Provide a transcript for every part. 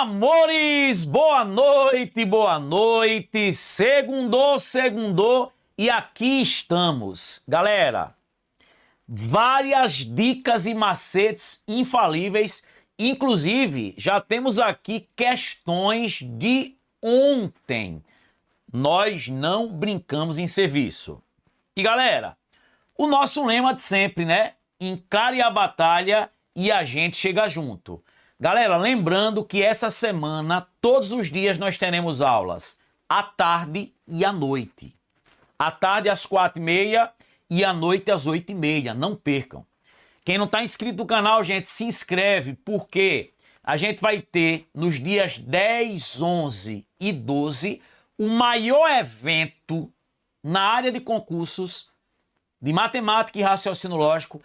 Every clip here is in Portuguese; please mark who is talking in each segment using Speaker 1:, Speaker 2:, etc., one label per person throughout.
Speaker 1: Amores, boa noite, boa noite. Segundou e aqui estamos. Galera, várias dicas e macetes infalíveis. Inclusive, já temos aqui questões de ontem. Nós não brincamos em serviço. E galera, o nosso lema de sempre, né? Encare a batalha e a gente chega junto. Galera, lembrando que essa semana, todos os dias, nós teremos aulas à tarde e à noite. À tarde às 4h30 e à noite às 8h30. Não percam. Quem não está inscrito no canal, gente, se inscreve, porque a gente vai ter nos dias 10, 11 e 12 o maior evento na área de concursos de matemática e raciocínio lógico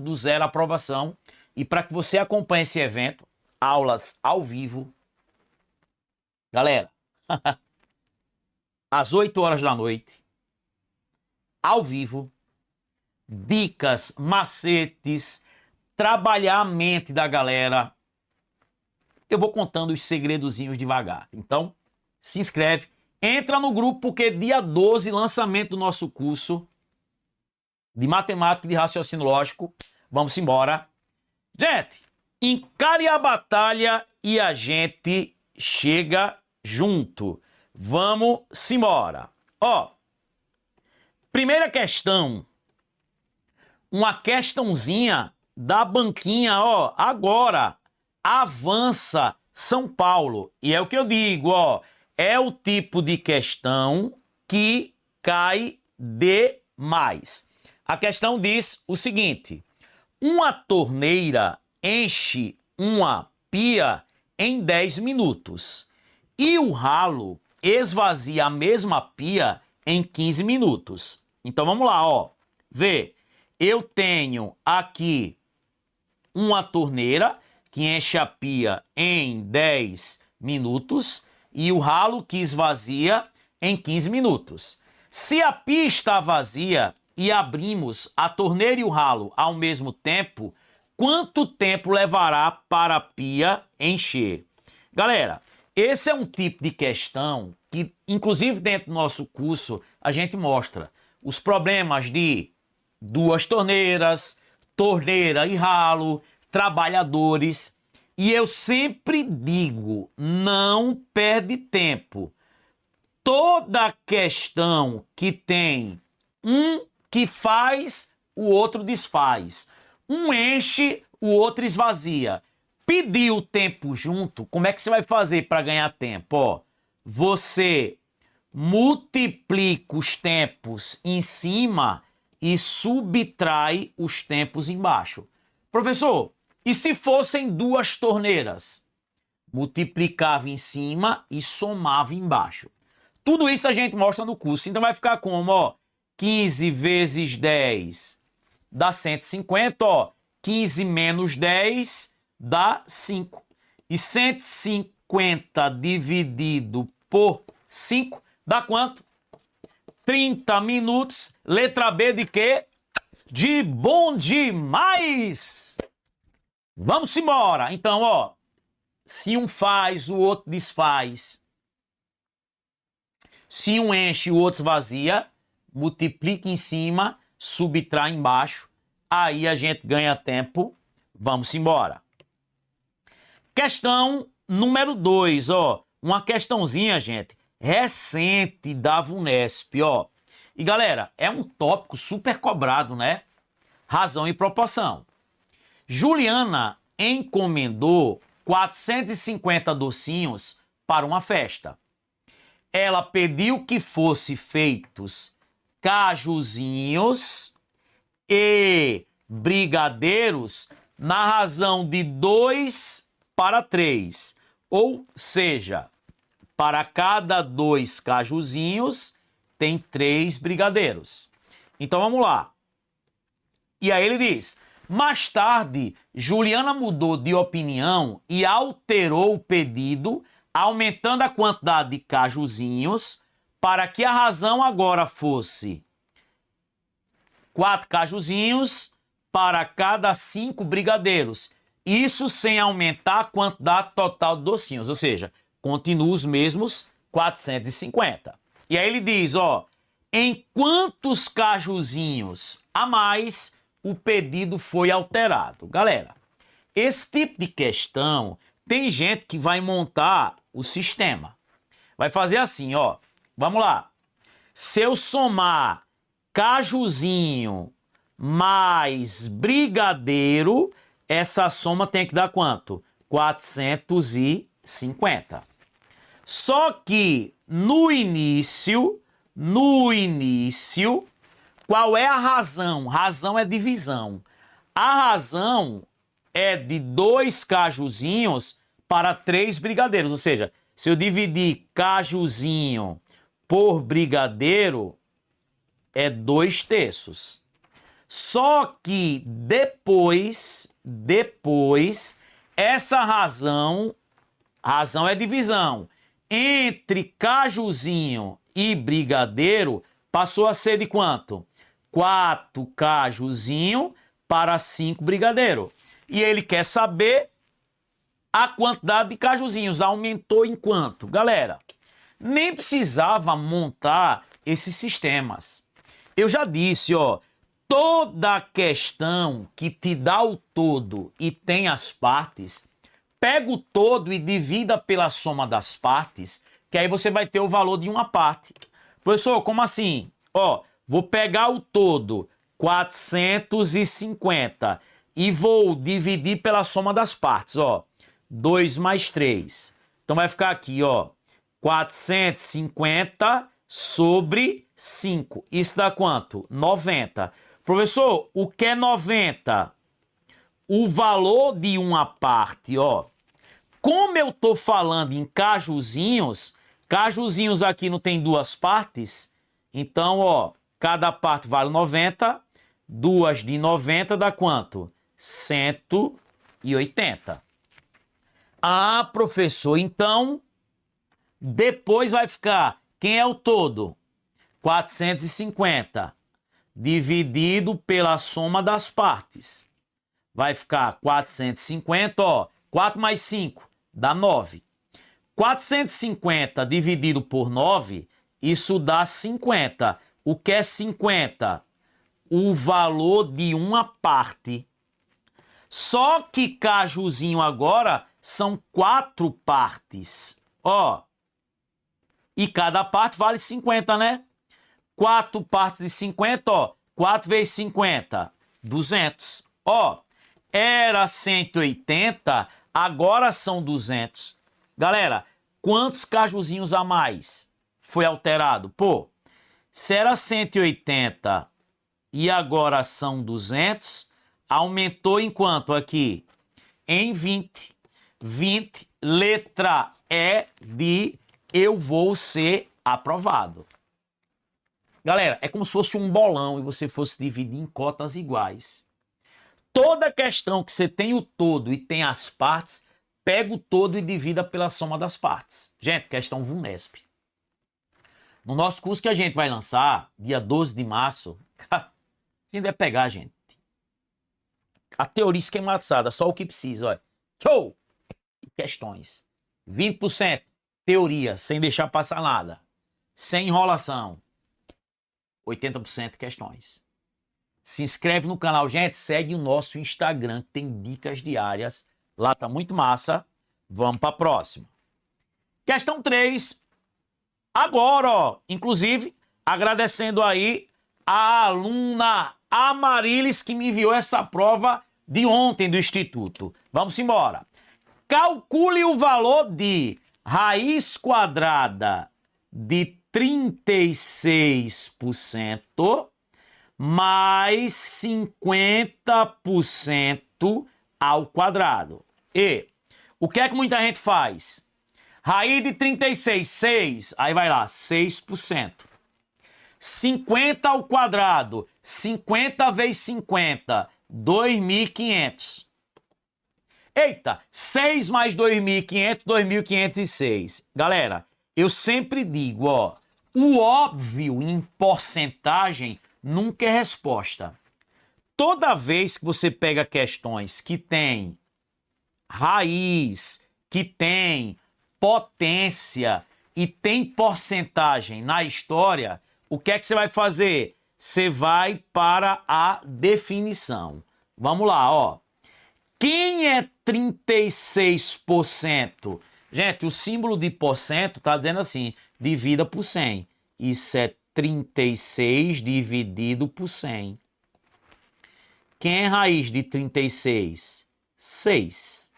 Speaker 1: do zero à aprovação. E para que você acompanhe esse evento, aulas ao vivo, galera, às 8 horas da noite, ao vivo, dicas, macetes, trabalhar a mente da galera. Eu vou contando os segredozinhos devagar. Então, se inscreve, entra no grupo, porque dia 12, lançamento do nosso curso de matemática e de raciocínio lógico. Vamos embora. Gente, encare a batalha e a gente chega junto. Vamos embora. Ó, primeira questão. Uma questãozinha da banquinha, ó. Agora, avança São Paulo. E é o que eu digo, ó. É o tipo de questão que cai demais. A questão diz o seguinte: uma torneira enche uma pia em 10 minutos e o ralo esvazia a mesma pia em 15 minutos. Então vamos lá, ó. Vê, eu tenho aqui uma torneira que enche a pia em 10 minutos e o ralo que esvazia em 15 minutos. Se a pia está vazia e abrimos a torneira e o ralo ao mesmo tempo, quanto tempo levará para a pia encher? Galera, esse é um tipo de questão que, inclusive dentro do nosso curso, a gente mostra os problemas de duas torneiras, torneira e ralo, trabalhadores. E eu sempre digo, não perde tempo. Toda questão que tem um que faz, o outro desfaz. Um enche, o outro esvazia. Pedir o tempo junto, como é que você vai fazer para ganhar tempo? Ó, você multiplica os tempos em cima e subtrai os tempos embaixo. Professor, e se fossem duas torneiras? Multiplicava em cima e somava embaixo. Tudo isso a gente mostra no curso. Então vai ficar como, ó, 15 vezes 10 dá 150, ó. 15 menos 10 dá 5. E 150 dividido por 5 dá quanto? 30 minutos. Letra B de quê? De bom demais! Vamos embora. Então, ó, se um faz, o outro desfaz. Se um enche, o outro esvazia, multiplica em cima, subtrai embaixo, aí a gente ganha tempo. Vamos embora. Questão número 2, ó. Uma questãozinha, gente, recente da VUNESP, ó. E galera, é um tópico super cobrado, né? Razão e proporção. Juliana encomendou 450 docinhos para uma festa. Ela pediu que fossem feitos cajuzinhos e brigadeiros na razão de 2 para 3. Ou seja, para cada 2 cajuzinhos, tem 3 brigadeiros. Então vamos lá. E aí ele diz: mais tarde, Juliana mudou de opinião e alterou o pedido, aumentando a quantidade de cajuzinhos, para que a razão agora fosse 4 cajuzinhos para cada 5 brigadeiros. Isso sem aumentar a quantidade total de docinhos, ou seja, continua os mesmos 450. E aí ele diz, ó, em quantos cajuzinhos a mais o pedido foi alterado? Galera, esse tipo de questão, tem gente que vai montar o sistema. Vai fazer assim, ó, vamos lá. Se eu somar cajuzinho mais brigadeiro, essa soma tem que dar quanto? 450. Só que no início, qual é a razão? Razão é divisão. A razão é de 2 cajuzinhos para 3 brigadeiros. Ou seja, se eu dividir cajuzinho por brigadeiro, é 2/3. Só que depois, essa razão é divisão, entre cajuzinho e brigadeiro, passou a ser de quanto? 4 cajuzinho para 5 brigadeiro. E ele quer saber a quantidade de cajuzinhos. Aumentou em quanto? Galera, nem precisava montar esses sistemas. Eu já disse, ó, toda questão que te dá o todo e tem as partes, pega o todo e divida pela soma das partes, que aí você vai ter o valor de uma parte. Professor, como assim? Ó, vou pegar o todo, 450, e vou dividir pela soma das partes, ó. 2 mais 3. Então vai ficar aqui, ó, 450 sobre 5. Isso dá quanto? 90. Professor, o que é 90? O valor de uma parte, ó. Como eu tô falando em cajuzinhos, cajuzinhos aqui não tem 2 partes, então, ó, cada parte vale 90, 2 de 90 dá quanto? 180. Ah, professor, então, depois vai ficar, quem é o todo? 450, dividido pela soma das partes. Vai ficar 450, ó, 4 mais 5 dá 9. 450 dividido por 9, isso dá 50. O que é 50? O valor de uma parte. Só que cajuzinho agora são 4 partes. Ó, e cada parte vale 50, né? 4 partes de 50, ó, 4 vezes 50, 200. Ó, era 180, agora são 200. Galera, quantos cajuzinhos a mais foi alterado? Pô, se era 180 e agora são 200, aumentou em quanto aqui? Em 20. 20, letra E de eu vou ser aprovado. Galera, é como se fosse um bolão e você fosse dividir em cotas iguais. Toda questão que você tem o todo e tem as partes, pega o todo e divida pela soma das partes. Gente, questão VUNESP. No nosso curso que a gente vai lançar, dia 12 de março, a gente vai pegar, gente, a teoria esquematizada, só o que precisa, olha. Show! E questões. 20% teoria, sem deixar passar nada. Sem enrolação. 80% questões. Se inscreve no canal, gente, segue o nosso Instagram, que tem dicas diárias. Lá tá muito massa. Vamos para a próxima. Questão 3. Agora, ó, inclusive, agradecendo aí a aluna Amarilis, que me enviou essa prova de ontem do Instituto. Vamos embora. Calcule o valor de raiz quadrada de 36% mais 50% ao quadrado. E o que é que muita gente faz? Raiz de 36, 6, aí vai lá, 6%. 50 ao quadrado, 50 vezes 50, 2.500. Eita, 6 mais 2.500, 2.506. Galera, eu sempre digo, ó, o óbvio em porcentagem nunca é resposta. Toda vez que você pega questões que tem raiz que tem potência e tem porcentagem na história, o que é que você vai fazer? Você vai para a definição. Vamos lá, ó. Quem é 36%? Gente, o símbolo de porcento está dizendo assim, divida por 100. Isso é 36 dividido por 100. Quem é raiz de 36? 6.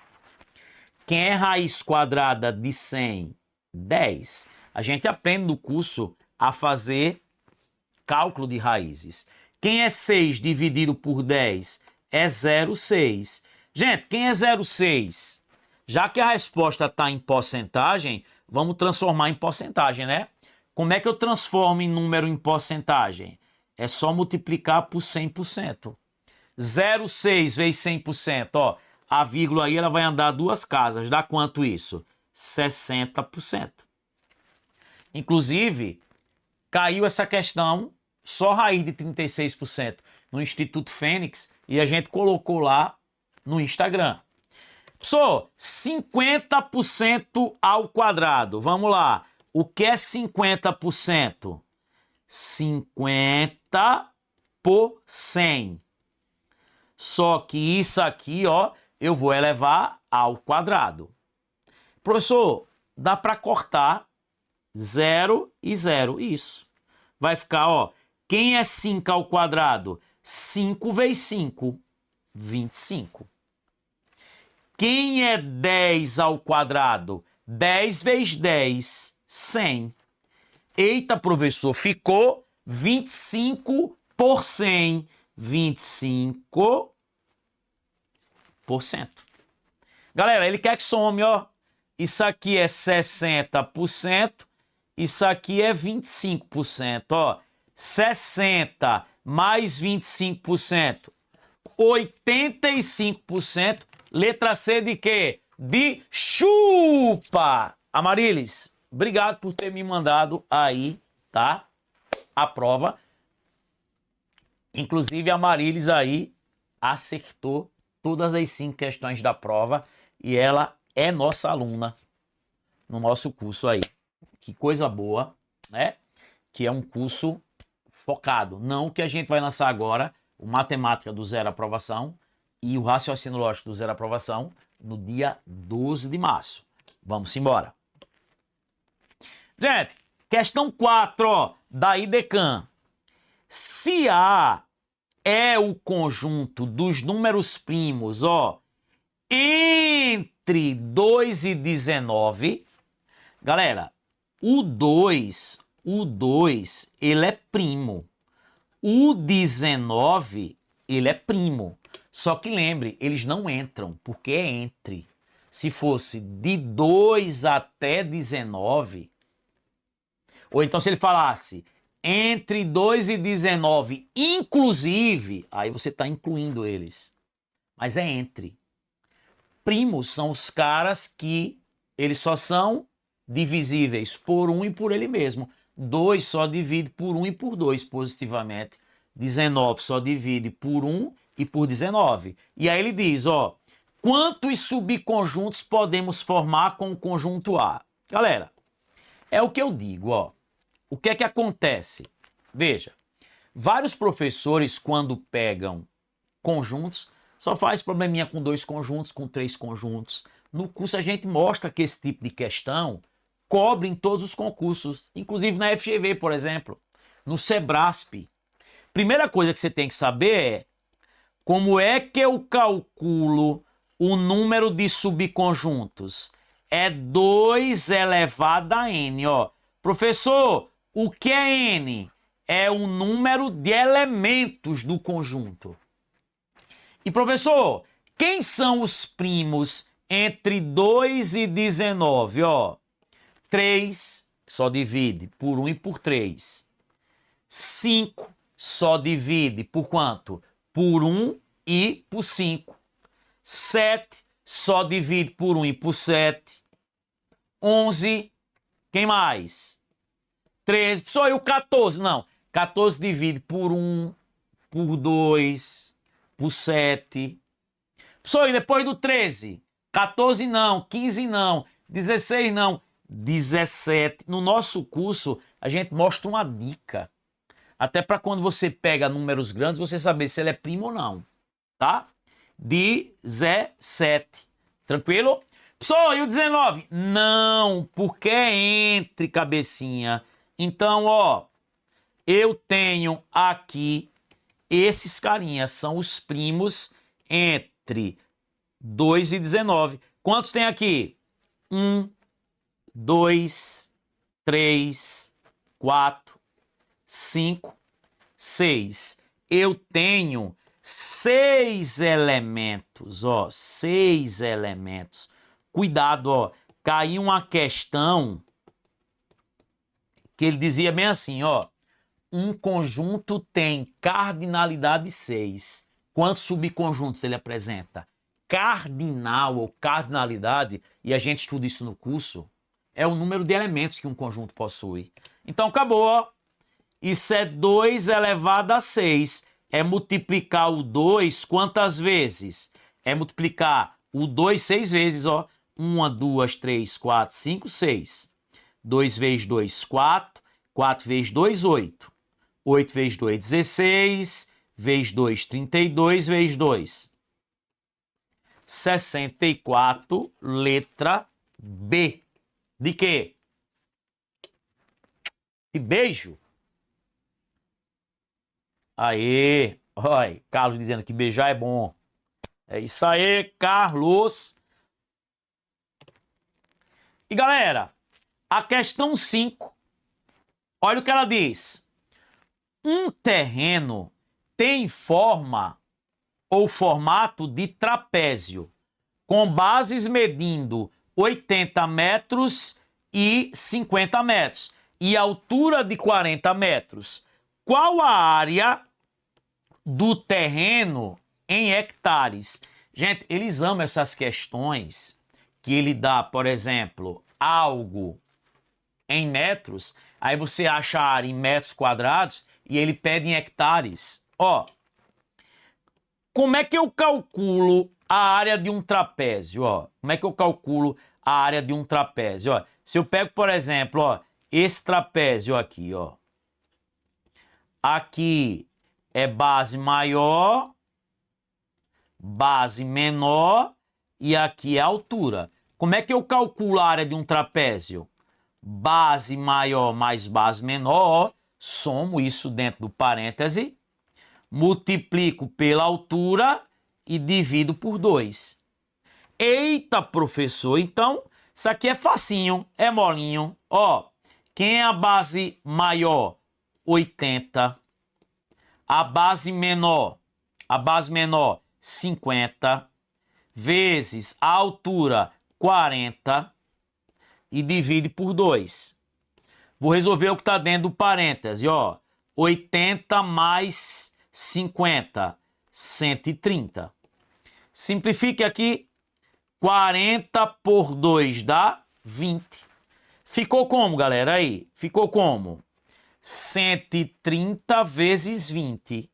Speaker 1: Quem é raiz quadrada de 100? 10. A gente aprende no curso a fazer cálculo de raízes. Quem é 6 dividido por 10? É 0,6. Gente, quem é 0,6? Já que a resposta está em porcentagem, vamos transformar em porcentagem, né? Como é que eu transformo em número em porcentagem? É só multiplicar por 100%. 0,6 vezes 100%, ó. A vírgula aí ela vai andar duas casas. Dá quanto isso? 60%. Inclusive, caiu essa questão, só raiz de 36% no Instituto Fênix e a gente colocou lá no Instagram. Professor, 50% ao quadrado. Vamos lá. O que é 50%? 50 por 100. Só que isso aqui, ó, eu vou elevar ao quadrado. Professor, dá para cortar 0 e 0. Isso. Vai ficar, ó, quem é 5 ao quadrado? 5 vezes 5, 25. Quem é 10 ao quadrado? 10 vezes 10, 100. Eita, professor, ficou 25 por 100. 25%. Galera, ele quer que some, ó. Isso aqui é 60%. Isso aqui é 25%, ó. 60 mais 25%. 85%. Letra C de quê? De chupa! Amarilis, obrigado por ter me mandado aí, tá? A prova. Inclusive, a Amarilis aí acertou todas as 5 questões da prova e ela é nossa aluna no nosso curso aí. Que coisa boa, né? Que é um curso focado. Não o que a gente vai lançar agora, o Matemática do Zero Aprovação e o Raciocínio Lógico do Zero Aprovação, no dia 12 de março. Vamos embora. Gente, questão 4, ó, da IDECAM. Se A é o conjunto dos números primos, ó, entre 2 e 19, galera, o 2, ele é primo. O 19, ele é primo. Só que lembre, eles não entram, porque é entre. Se fosse de 2 até 19, ou então se ele falasse entre 2 e 19, inclusive, aí você está incluindo eles. Mas é entre. Primos são os caras que eles só são divisíveis por 1 e por ele mesmo. 2 só divide por 1 e por 2 positivamente. 19 só divide por 1 e por 19. E aí ele diz, ó, quantos subconjuntos podemos formar com o conjunto A? Galera, é o que eu digo, ó. O que é que acontece? Veja, vários professores, quando pegam conjuntos, só faz probleminha com 2 conjuntos, com 3 conjuntos. No curso a gente mostra que esse tipo de questão cobre em todos os concursos, inclusive na FGV, por exemplo, no Sebrasp. Primeira coisa que você tem que saber é como é que eu calculo o número de subconjuntos. É 2 elevado a n, ó. Professor, o que é n? É o número de elementos do conjunto. E professor, quem são os primos entre 2 e 19? Ó, 3 só divide por 1 e por 3. 5 só divide por quanto? Por 1 e por 5. 7 só divide por 1 e por 7. 11, quem mais? 13, só e o 14? Não, 14 divide por 1, por 2, por 7. Só e depois do 13? 14 não, 15 não, 16 não, 17. No nosso curso, a gente mostra uma dica. Até para quando você pega números grandes, você saber se ele é primo ou não, tá? 17. Tranquilo? Pessoal, e o 19? Não, porque é entre, cabecinha. Então, ó, eu tenho aqui esses carinhas, são os primos entre 2 e 19. Quantos tem aqui? 1, 2, 3, 4, 5, 6. Eu tenho 6 elementos, ó, 6 elementos. Cuidado, ó, caiu uma questão que ele dizia bem assim, ó, um conjunto tem cardinalidade 6. Quantos subconjuntos ele apresenta? Cardinal ou cardinalidade, e a gente estuda isso no curso, é o número de elementos que um conjunto possui. Então acabou, ó. Isso é 2 elevado a 6. É multiplicar o 2 quantas vezes? É multiplicar o 2 6 vezes, ó. 1, 2, 3, 4, 5, 6. 2 vezes 2, 4. 4 vezes 2, 8. 8 vezes 2, 16. Vezes 2, 32. Vezes 2, 64. Letra B. De quê? De beijo. Aê, olha, Carlos dizendo que beijar é bom. É isso aí, Carlos. E galera, a questão 5, olha o que ela diz. Um terreno tem forma ou formato de trapézio, com bases medindo 80 metros e 50 metros, e altura de 40 metros. Qual a área do terreno em hectares? Gente, eles amam essas questões que ele dá, por exemplo, algo em metros, aí você acha a área em metros quadrados e ele pede em hectares. Ó, como é que eu calculo a área de um trapézio? Ó, como é que eu calculo a área de um trapézio? Ó, se eu pego, por exemplo, ó, esse trapézio aqui, ó. Aqui é base maior, base menor e aqui é altura. Como é que eu calculo a área de um trapézio? Base maior mais base menor, somo isso dentro do parêntese, multiplico pela altura e divido por 2. Eita, professor, então isso aqui é facinho, é molinho. Ó, quem é a base maior? 80. A base menor, 50, vezes a altura, 40, e divide por 2. Vou resolver o que está dentro do parêntese, ó. 80 mais 50, 130. Simplifique aqui, 40 por 2 dá 20. Ficou como, galera? Aí, ficou como? 130 vezes 20.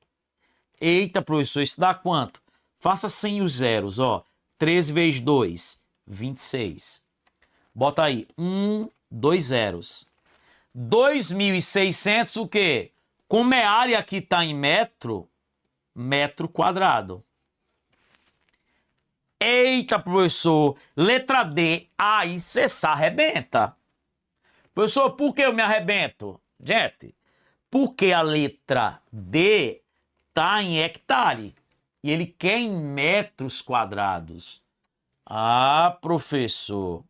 Speaker 1: Eita, professor, isso dá quanto? Faça sem os zeros, ó. 13 vezes 2, 26. Bota aí, 2 zeros. 2.600 o quê? Como é área que está em metro, metro quadrado. Eita, professor, letra D, aí você se arrebenta. Professor, por que eu me arrebento? Gente, porque a letra D está em hectare e ele quer em metros quadrados. Ah, professor.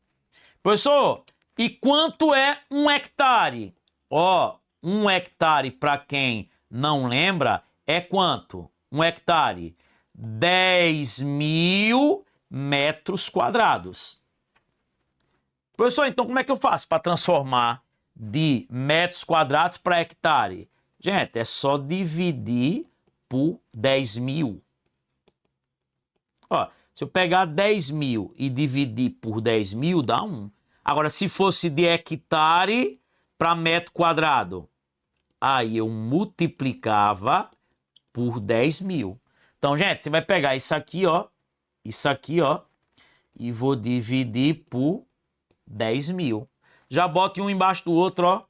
Speaker 1: Professor, e quanto é um hectare? Ó, um hectare, para quem não lembra, é quanto? Um hectare? 10.000 metros quadrados. Professor, então como é que eu faço para transformar de metros quadrados para hectare? Gente, é só dividir por 10.000. Ó, se eu pegar 10.000 e dividir por 10.000, dá 1. Agora, se fosse de hectare para metro quadrado, aí eu multiplicava por 10.000. Então, gente, você vai pegar isso aqui, ó, e vou dividir por 10 mil. Já boto um embaixo do outro, ó.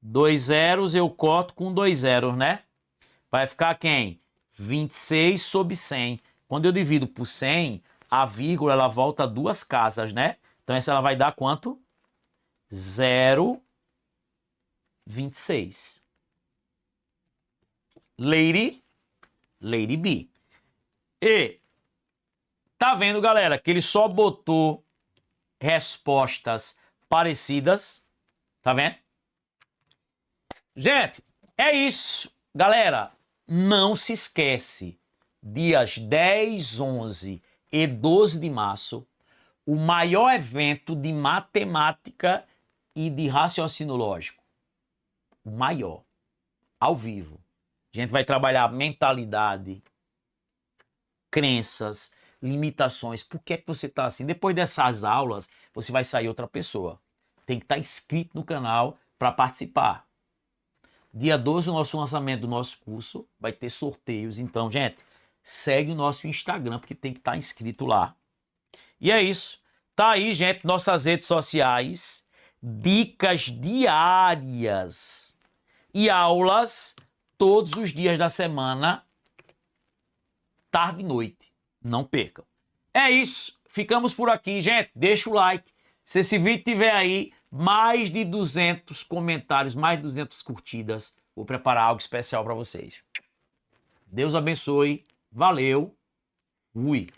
Speaker 1: 2 zeros eu corto com 2 zeros, né? Vai ficar quem? 26 sobre 100. Quando eu divido por 100, a vírgula ela volta 2 casas, né? Então essa ela vai dar quanto? 0,26. Lady B. E tá vendo, galera, que ele só botou respostas parecidas? Tá vendo? Gente, é isso. Galera, não se esquece, dias 10, 11 e 12 de março, o maior evento de matemática e de raciocínio lógico. O maior. Ao vivo. A gente vai trabalhar mentalidade, crenças, limitações. Por que é que você está assim? Depois dessas aulas, você vai sair outra pessoa. Tem que estar inscrito no canal para participar. Dia 12, o nosso lançamento do nosso curso. Vai ter sorteios. Então, gente, segue o nosso Instagram, porque tem que estar inscrito lá. E é isso. Tá aí, gente, nossas redes sociais. Dicas diárias. E aulas todos os dias da semana, tarde e noite. Não percam. É isso. Ficamos por aqui, gente. Deixa o like. Se esse vídeo tiver aí mais de 200 comentários, mais de 200 curtidas, vou preparar algo especial para vocês. Deus abençoe. Valeu. Fui.